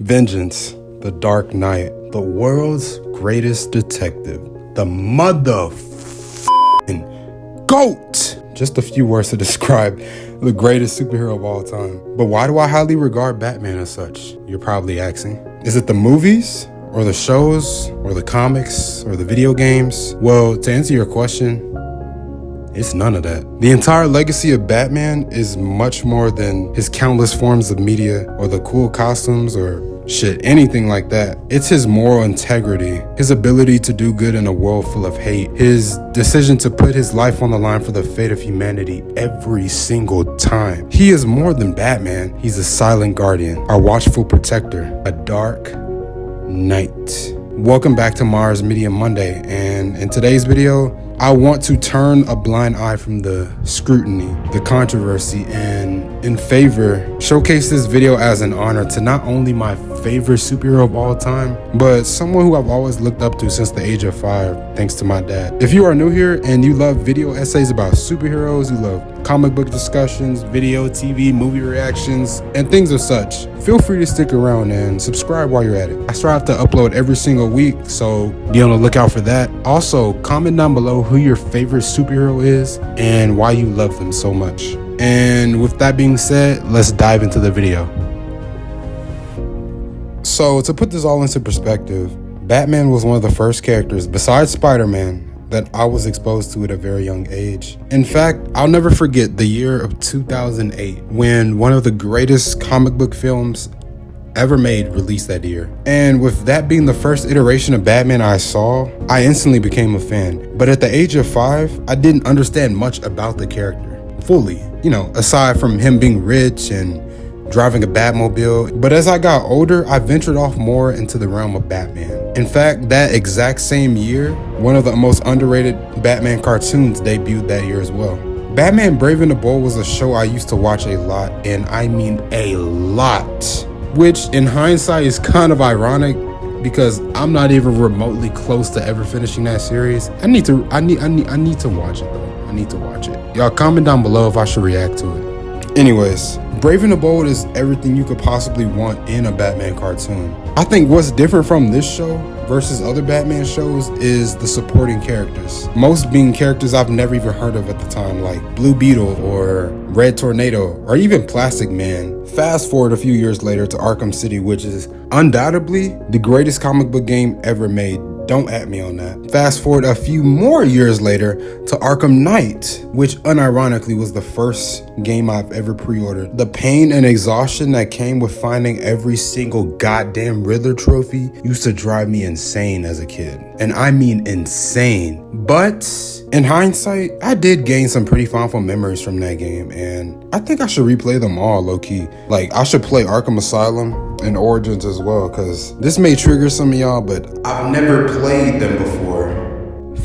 Vengeance, the Dark Knight, the world's greatest detective, the motherfucking GOAT. Just a few words to describe the greatest superhero of all time. But why do I highly regard Batman as such? You're probably asking. Is it the movies, or the shows, or the comics, or the video games? Well, to answer your question, it's none of that. The entire legacy of Batman is much more than his countless forms of media, or the cool costumes, or shit, anything like that. It's his moral integrity, his ability to do good in a world full of hate, his decision to put his life on the line for the fate of humanity every single time. He is more than Batman. He's a silent guardian, our watchful protector, a dark knight. Welcome back to Mars Media Monday, and in today's video, I want to turn a blind eye from the scrutiny, the controversy, and in favor, showcase this video as an honor to not only my favorite superhero of all time, but someone who I've always looked up to since the age of 5, thanks to my dad. If you are new here and you love video essays about superheroes, you love comic book discussions, video, TV, movie reactions, and things of such, feel free to stick around and subscribe while you're at it. I strive to upload every single week, so be on the lookout for that. Also, comment down below who your favorite superhero is and why you love them so much. And with that being said, let's dive into the video. So to put this all into perspective, Batman was one of the first characters, besides Spider-Man, that I was exposed to at a very young age. In fact, I'll never forget the year of 2008 when one of the greatest comic book films ever made released that year. And with that being the first iteration of Batman I saw, I instantly became a fan. But at the age of 5, I didn't understand much about the character fully, aside from him being rich and driving a Batmobile. But as I got older, I ventured off more into the realm of Batman. In fact, that exact same year, one of the most underrated Batman cartoons debuted that year as well. Batman Brave and the Bold was a show I used to watch a lot, and I mean a lot. Which in hindsight is kind of ironic because I'm not even remotely close to ever finishing that series. I need to watch it though. I need to watch it. Y'all comment down below if I should react to it. Anyways, Brave and the Bold is everything you could possibly want in a Batman cartoon. I think what's different from this show versus other Batman shows is the supporting characters. Most being characters I've never even heard of at the time, like Blue Beetle or Red Tornado or even Plastic Man. Fast forward a few years later to Arkham City, which is undoubtedly the greatest comic book game ever made. Don't at me on that. Fast forward a few more years later to Arkham Knight, which unironically was the first game I've ever pre-ordered. The pain and exhaustion that came with finding every single goddamn Riddler trophy used to drive me insane as a kid. And I mean insane. But in hindsight, I did gain some pretty fondful memories from that game, and I think I should replay them all low-key. Like, I should play Arkham Asylum and Origins as well, because this may trigger some of y'all, but I've never played them before.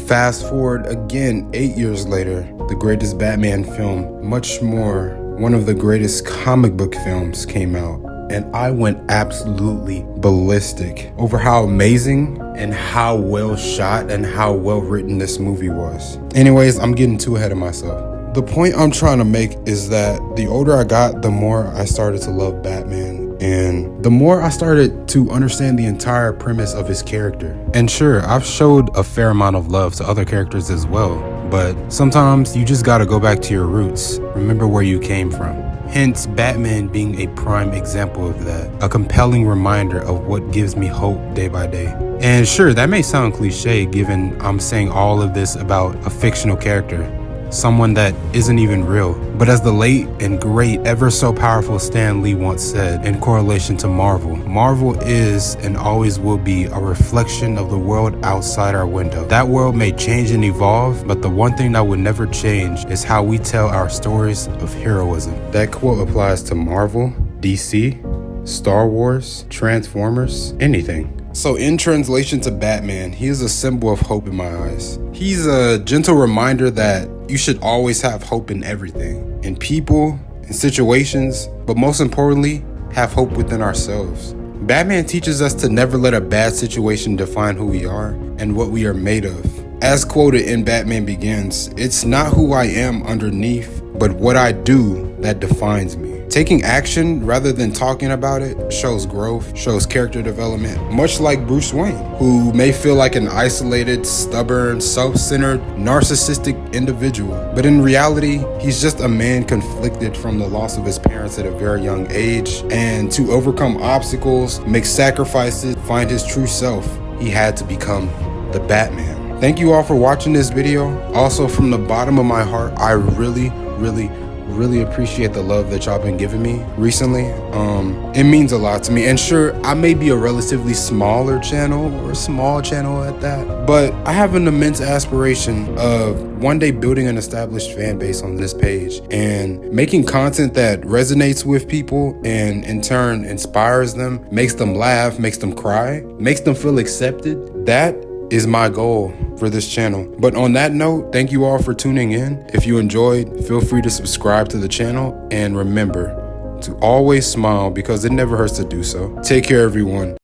Fast forward again 8 years later, the greatest Batman film, much more, one of the greatest comic book films came out, and I went absolutely ballistic over how amazing and how well shot and how well written this movie was. Anyways, I'm getting too ahead of myself. The point I'm trying to make is that the older I got, the more I started to love Batman, and the more I started to understand the entire premise of his character. And sure, I've showed a fair amount of love to other characters as well, but sometimes you just gotta go back to your roots, remember where you came from. Hence, Batman being a prime example of that, a compelling reminder of what gives me hope day by day. And sure, that may sound cliche given I'm saying all of this about a fictional character, someone that isn't even real. But as the late and great, ever so powerful Stan Lee once said in correlation to Marvel, Marvel is and always will be a reflection of the world outside our window. That world may change and evolve, but the one thing that would never change is how we tell our stories of heroism. That quote applies to Marvel, DC, Star Wars, Transformers, anything. So in translation to Batman, he is a symbol of hope in my eyes. He's a gentle reminder that you should always have hope in everything, in people, in situations, but most importantly, have hope within ourselves. Batman teaches us to never let a bad situation define who we are and what we are made of. As quoted in Batman Begins, it's not who I am underneath, but what I do that defines me. Taking action rather than talking about it shows growth, shows character development, much like Bruce Wayne, who may feel like an isolated, stubborn, self-centered, narcissistic individual. But in reality, he's just a man conflicted from the loss of his parents at a very young age, and to overcome obstacles, make sacrifices, find his true self, he had to become the Batman. Thank you all for watching this video. Also, from the bottom of my heart, I really appreciate the love that y'all been giving me recently. It means a lot to me. And sure, I may be a relatively smaller channel, or a small channel at that, but I have an immense aspiration of one day building an established fan base on this page and making content that resonates with people and in turn inspires them, makes them laugh, makes them cry, makes them feel accepted. That is my goal for this channel. But on that note, thank you all for tuning in. If you enjoyed, feel free to subscribe to the channel, and remember to always smile because it never hurts to do so. Take care, everyone.